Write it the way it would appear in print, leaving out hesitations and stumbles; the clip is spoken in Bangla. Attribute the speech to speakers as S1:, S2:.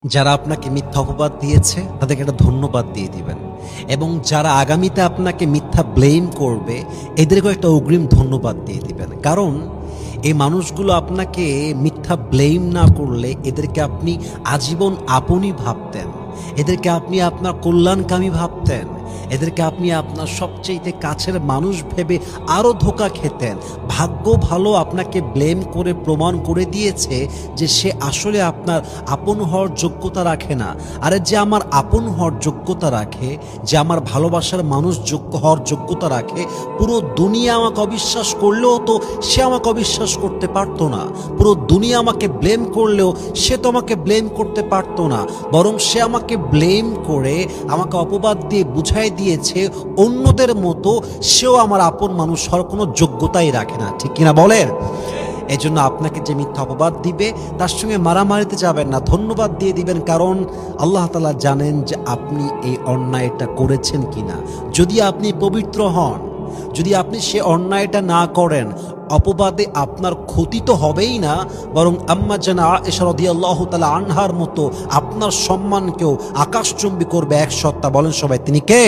S1: যারা আপনাকে মিথ্যা অপবাদ দিয়েছে তাদেরকে একটা ধন্যবাদ দিয়ে দিবেন, এবং যারা আগামীতে আপনাকে মিথ্যা ব্লেম করবে এদেরকেও একটা অগ্রিম ধন্যবাদ দিয়ে দিবেন। কারণ এই মানুষগুলো আপনাকে মিথ্যা ব্লেম না করলে এদেরকে আপনি আজীবন আপনই ভাবতেন, এদেরকে আপনি আপনার কল্যাণকামী ভাবতেন, এদেরকে আপনি আপনার সবচেয়ে কাছের মানুষ ভেবে আরও ধোঁকা খেতেন। ভাগ্য ভালো আপনাকে ব্লেম করে প্রমাণ করে দিয়েছে যে সে আসলে আপনার আপন হওয়ার যোগ্যতা রাখে না। আরে যে আমার আপন হওয়ার যোগ্যতা রাখে, যে আমার ভালোবাসার মানুষ যোগ্য হওয়ার যোগ্যতা রাখে, পুরো দুনিয়া আমাকে অবিশ্বাস করলেও তো সে আমাকে অবিশ্বাস করতে পারতো না। পুরো দুনিয়া আমাকে ব্লেম করলেও সে তো আমাকে ব্লেম করতে পারতো না, বরং সে আমাকে ব্লেম করে আমাকে অপবাদ দিয়ে বুঝাই দিয়েছে অন্যদের মতো সেও আমার আপন মানুষ হওয়ার কোনো যোগ্যতাই রাখে না। ঠিক কিনা বলেন? এই জন্য আপনাকে যে মিথ্যা অপবাদ দিবে তার সঙ্গে মারামারিতে যাবেন না, ধন্যবাদ দিয়ে দিবেন। কারণ আল্লাহ তাআলা জানেন যে আপনি এই অন্যায়টা করেছেন কিনা। যদি আপনি পবিত্র হন, যদি আপনি সে অন্যায়টা না করেন, অপবাদে আপনার ক্ষতি তো হবেই না, বরং আম্মা জানা আয়েশা রাদিয়াল্লাহু তাআলা আনহার মতো আপনার সম্মানকেও আকাশচুম্বী করবে এক সত্তা। বলেন সবাই, তিনি কে?